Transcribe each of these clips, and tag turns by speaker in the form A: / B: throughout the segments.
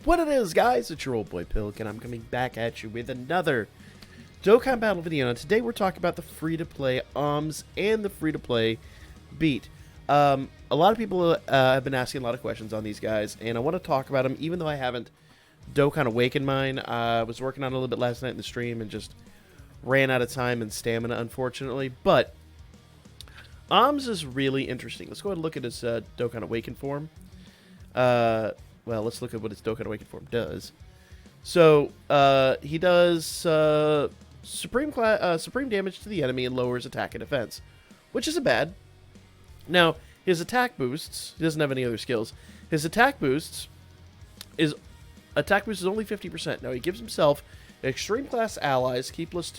A: What it is, guys, it's your old boy Pilk, and I'm coming back at you with another Dokkan Battle video. And today we're talking about the free-to-play AHMS and the free-to-play Beat. A lot of people have been asking a lot of questions on these guys, and I want to talk about them, even though I haven't Dokkan awakened mine. I was working on it a little bit last night in the stream and just ran out of time and stamina, unfortunately. But AHMS is really interesting. Let's go ahead and look at his Dokkan awakened form. Well, let's look at what his Dokkan Awakened form does. So, he does supreme damage to the enemy and lowers attack and defense, which isn't bad. Now, his attack boosts, he doesn't have any other skills. His attack boost is only 50%. Now, he gives himself extreme class allies, he gives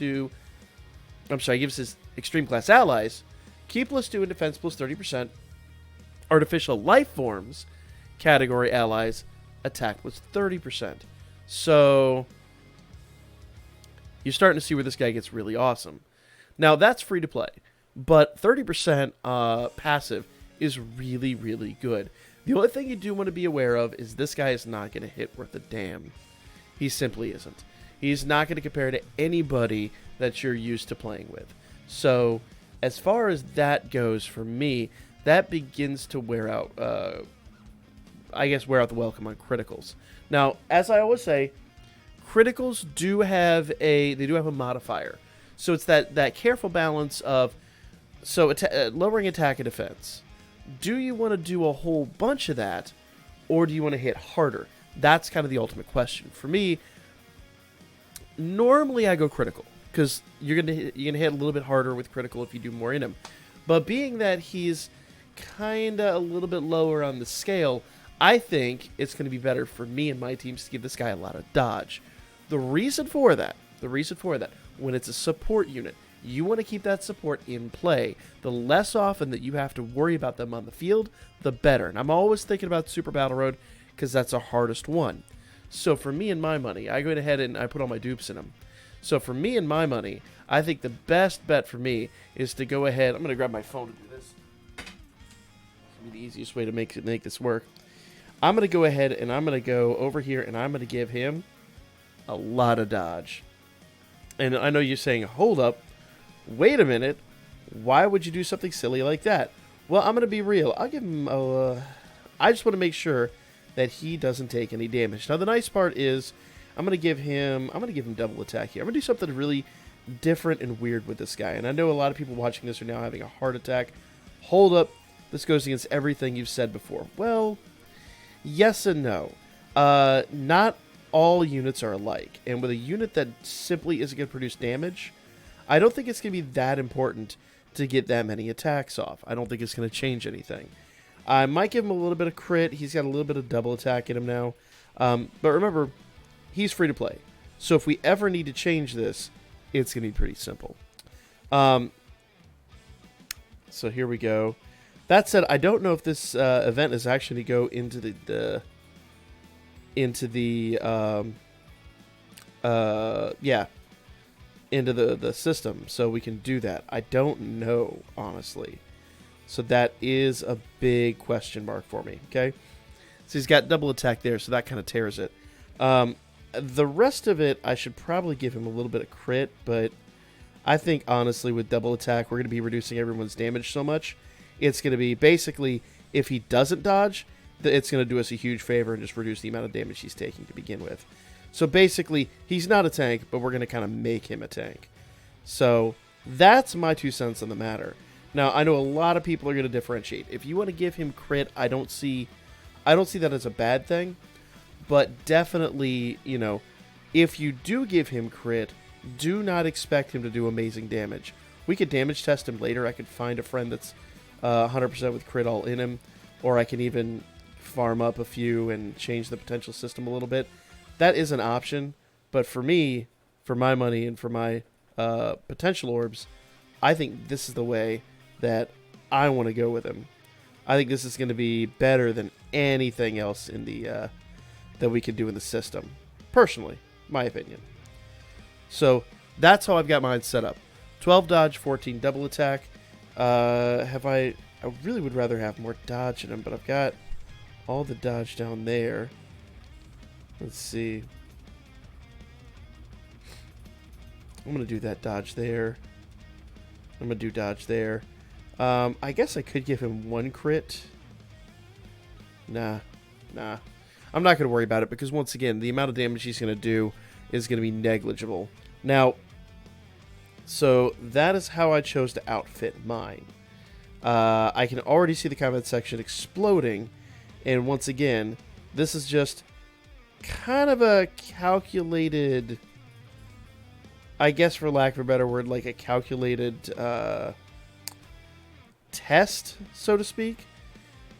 A: his extreme class allies key +2 and defense +30%. Artificial life forms category allies attack was 30%. So you're starting to see where this guy gets really awesome. Now that's free to play, but 30% passive is really, really good. The only thing you do want to be aware of is this guy is not going to hit worth a damn. He simply isn't. He's not going to compare to anybody that you're used to playing with. So as far as that goes for me, that begins to wear out wear out the welcome on criticals. Now, as I always say, criticals do have a modifier. So it's that careful balance of lowering attack and defense. Do you want to do a whole bunch of that, or do you want to hit harder? That's kind of the ultimate question. For me, normally I go critical because you're gonna hit a little bit harder with critical if you do more in him. But being that he's kinda a little bit lower on the scale, I think it's going to be better for me and my teams to give this guy a lot of dodge. The reason for that, when it's a support unit, you want to keep that support in play. The less often that you have to worry about them on the field, the better. And I'm always thinking about Super Battle Road because that's the hardest one. So for me and my money, I go ahead and I put all my dupes in them. So for me and my money, I think the best bet for me is to go ahead. I'm going to grab my phone to do this. It's going to be the easiest way to make this work. I'm going to go ahead and I'm going to go over here and I'm going to give him a lot of dodge. And I know you're saying, hold up, wait a minute, why would you do something silly like that? Well, I'm going to be real. I'll give him I just want to make sure that he doesn't take any damage. Now, the nice part is I'm going to give him double attack here. I'm going to do something really different and weird with this guy. And I know a lot of people watching this are now having a heart attack. Hold up, this goes against everything you've said before. Well, yes and no. Not all units are alike. And with a unit that simply isn't going to produce damage, I don't think it's going to be that important to get that many attacks off. I don't think it's going to change anything. I might give him a little bit of crit. He's got a little bit of double attack in him now. But remember, he's free to play. So if we ever need to change this, it's going to be pretty simple. So here we go. That said, I don't know if this event is actually going to go into the system, so we can do that. I don't know, honestly. So that is a big question mark for me. Okay, so he's got double attack there, so that kind of tears it. The rest of it, I should probably give him a little bit of crit, but I think honestly, with double attack, we're going to be reducing everyone's damage so much. It's going to be basically, if he doesn't dodge, it's going to do us a huge favor and just reduce the amount of damage he's taking to begin with. So basically, he's not a tank, but we're going to kind of make him a tank. So that's my 2 cents on the matter. Now, I know a lot of people are going to differentiate. If you want to give him crit, I don't see that as a bad thing. But definitely, if you do give him crit, do not expect him to do amazing damage. We could damage test him later. I could find a friend that's 100% with crit all in him, or I can even farm up a few and change the potential system a little bit. That is an option, but for me, for my money and for my potential orbs, I think this is the way that I want to go with him. I think this is going to be better than anything else in the that we can do in the system. Personally, my opinion. So that's how I've got mine set up. 12 dodge, 14 double attack. I really would rather have more dodge in him, but I've got all the dodge down there. Let's see. I'm going to do that dodge there. I'm going to do dodge there. I guess I could give him 1 crit. Nah. I'm not going to worry about it because, once again, the amount of damage he's going to do is going to be negligible. Now, so that is how I chose to outfit mine. I can already see the comment section exploding. And once again, this is just kind of a calculated, I guess for lack of a better word, like a calculated test, so to speak,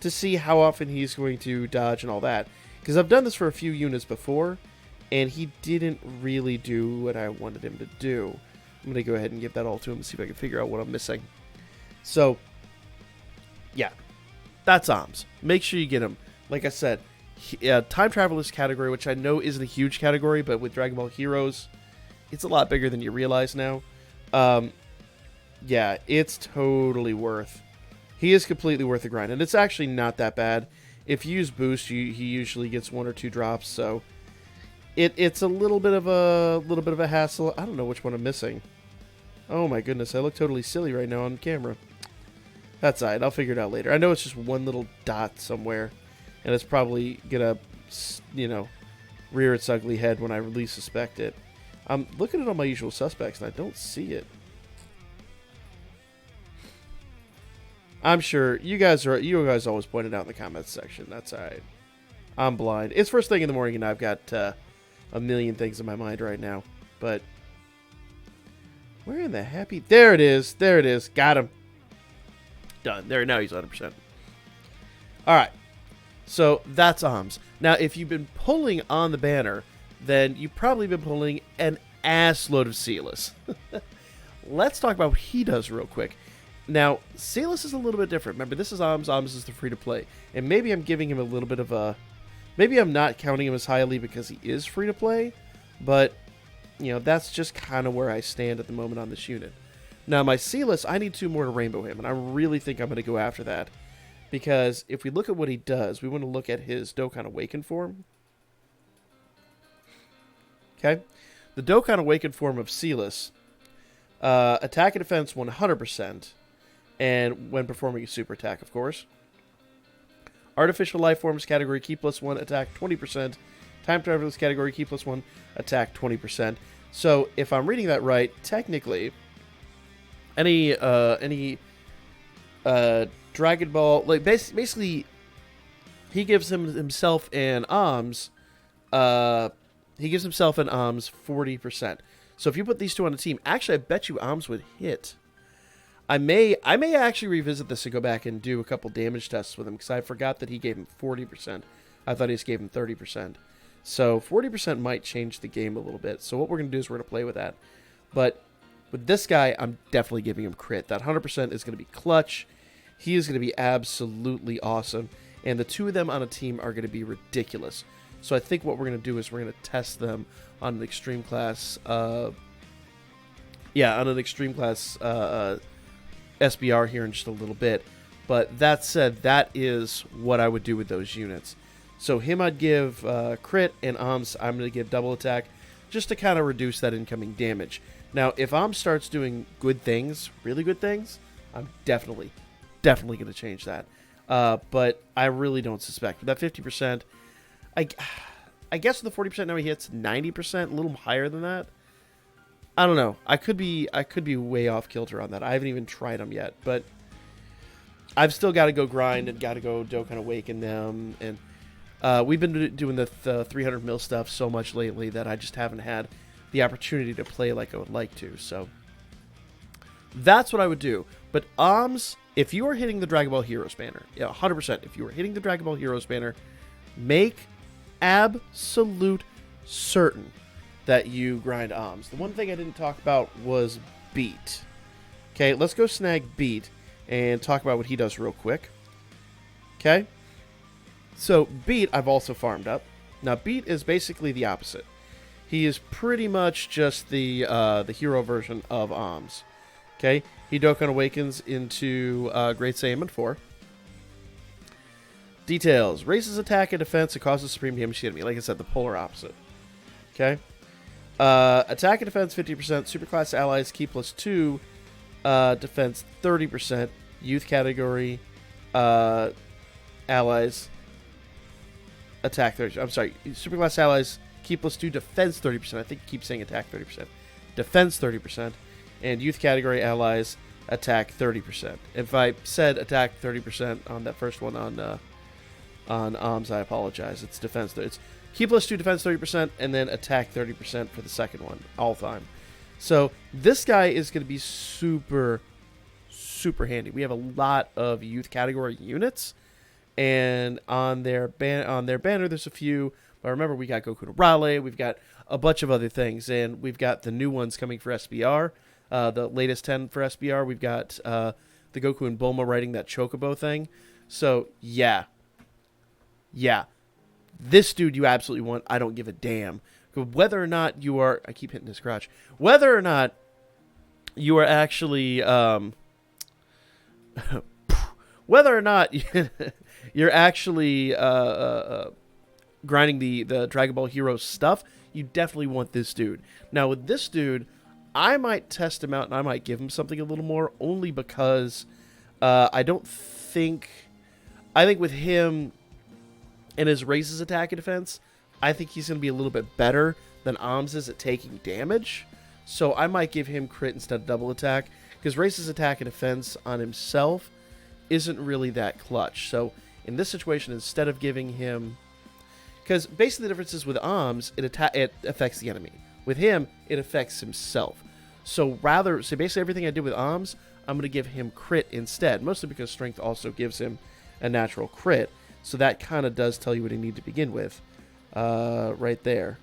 A: to see how often he's going to dodge and all that. Because I've done this for a few units before, and he didn't really do what I wanted him to do. I'm going to go ahead and give that all to him and see if I can figure out what I'm missing. So, yeah, that's AHMS. Make sure you get him. Like I said, Time Traveler's category, which I know isn't a huge category, but with Dragon Ball Heroes, it's a lot bigger than you realize now. Yeah, it's totally worth. He is completely worth the grind, and it's actually not that bad. If you use boost, he usually gets 1 or 2 drops, so it's a little bit of a hassle. I don't know which one I'm missing. Oh my goodness, I look totally silly right now on camera. That's alright, I'll figure it out later. I know it's just one little dot somewhere, and it's probably gonna, you know, rear its ugly head when I least suspect it. I'm looking at all my usual suspects, and I don't see it. I'm sure you guys always point it out in the comments section. That's alright. I'm blind. It's first thing in the morning, and I've got a million things in my mind right now. But where in the happy? There it is. There it is. Got him. Done. There. Now he's 100%. All right. So that's AHMS. Now, if you've been pulling on the banner, then you've probably been pulling an ass load of Silas. Let's talk about what he does real quick. Now, Silas is a little bit different. Remember, this is AHMS. AHMS is the free-to-play. And maybe I'm giving him a little bit of a... Maybe I'm not counting him as highly because he is free-to-play. But, you know, that's just kind of where I stand at the moment on this unit. Now, my Silas, I need 2 more to rainbow him. And I really think I'm going to go after that. Because if we look at what he does, we want to look at his Dokkan Awakened form. Okay? The Dokkan Awakened form of Silas. Attack and defense 100%. And when performing a super attack, of course. Artificial Life Forms category, key +1, attack 20%. Time Travelers category, key +1, attack 20%. So, if I'm reading that right, technically, any Dragon Ball, like basically, he gives himself an AHMS. He gives himself an AHMS 40%. So if you put these 2 on a team, actually, I bet you AHMS would hit. I may actually revisit this and go back and do a couple damage tests with him because I forgot that he gave him 40%. I thought he just gave him 30%. So 40% might change the game a little bit. So what we're going to do is we're going to play with that. But with this guy, I'm definitely giving him crit. That 100% is going to be clutch. He is going to be absolutely awesome. And the 2 of them on a team are going to be ridiculous. So I think what we're going to do is we're going to test them on an extreme class. SBR here in just a little bit. But that said, that is what I would do with those units. So him I'd give crit, and AHMS I'm going to give double attack just to kind of reduce that incoming damage. Now, if AHMS starts doing good things, really good things, I'm definitely going to change that. But I really don't suspect. With that 50%, I guess with the 40% now he hits 90%, a little higher than that. I don't know. I could be way off kilter on that. I haven't even tried them yet, but I've still got to go grind and got to go Dokkan Awaken them, and we've been doing the 300 mil stuff so much lately that I just haven't had the opportunity to play like I would like to. So that's what I would do. But AHMS, if you are hitting the Dragon Ball Heroes banner, yeah, 100%. If you are hitting the Dragon Ball Heroes banner, make absolute certain that you grind AHMS. The one thing I didn't talk about was Beat. Okay, let's go snag Beat and talk about what he does real quick. Okay, so Beat I've also farmed up. Now Beat is basically the opposite. He is pretty much just the hero version of AHMS. Okay, he Dokkan Awakens into Great Saiyaman 4. Details. Raises attack and defense. It causes supreme damage to the enemy. Like I said, the polar opposite. Okay. Attack and defense 50%. Superclass allies keep +2. Defense 30%. Youth category allies attack 30%. I'm sorry. Superclass allies keep +2. Defense 30%. I think you keep saying attack 30%. Defense 30%. And youth category allies attack 30%. If I said attack 30% on that first one on AHMS, I apologize. It's defense. It's keep +2, defense 30%, and then attack 30% for the second one all time. So this guy is going to be super, super handy. We have a lot of youth category units, and on their banner there's a few. But remember, we got Goku no Raleigh, we've got a bunch of other things, and we've got the new ones coming for SBR. The latest 10 for SBR. We've got the Goku and Bulma riding that Chocobo thing. So yeah. This dude you absolutely want. I don't give a damn. Whether or not you are... I keep hitting his crotch. Whether or not you are actually... whether or not you're actually grinding the Dragon Ball Heroes stuff, you definitely want this dude. Now, with this dude, I might test him out and I might give him something a little more, only because I think with him and his raises attack and defense, I think he's going to be a little bit better than AHMS is at taking damage. So I might give him crit instead of double attack, because raises attack and defense on himself isn't really that clutch. So in this situation, instead of giving him... Because basically the difference is with AHMS, it affects the enemy. With him, it affects himself. So basically everything I did with AHMS, I'm going to give him crit instead. Mostly because strength also gives him a natural crit. So that kind of does tell you what you need to begin with. Right there.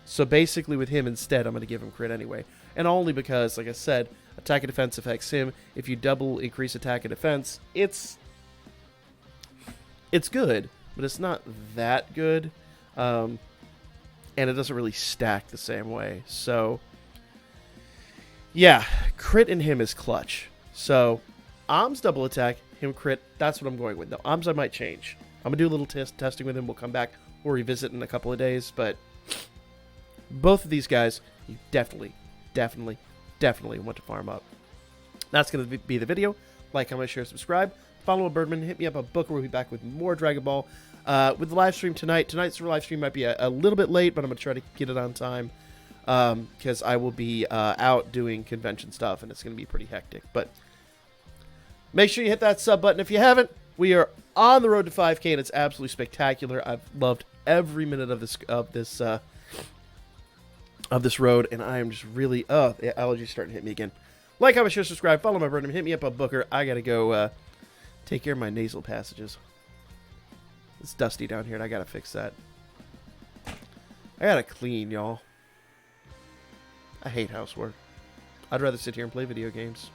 A: So basically with him instead, I'm going to give him crit anyway. And only because, like I said, attack and defense affects him. If you double increase attack and defense, it's good. But it's not that good. And it doesn't really stack the same way. So, yeah, crit in him is clutch. So, AHMS double attack, him crit, that's what I'm going with. Now, AHMS I might change. I'm going to do a little testing with him. We'll come back. We'll revisit in a couple of days. But both of these guys, you definitely want to farm up. That's going to be the video. Like, comment, share, subscribe. Follow Birdman. Hit me up on Booker. We'll be back with more Dragon Ball. With the live stream tonight. Tonight's live stream might be a little bit late, but I'm going to try to get it on time. Because I will be out doing convention stuff, and it's going to be pretty hectic. But make sure you hit that sub button if you haven't. We are on the road to 5K, and it's absolutely spectacular. I've loved every minute of this road, and I am just really... Oh, the allergies starting to hit me again. Like, comment, share, subscribe, follow my Birdman. Hit me up on Booker. I got to go take care of my nasal passages. It's dusty down here, and I got to fix that. I got to clean, y'all. I hate housework. I'd rather sit here and play video games.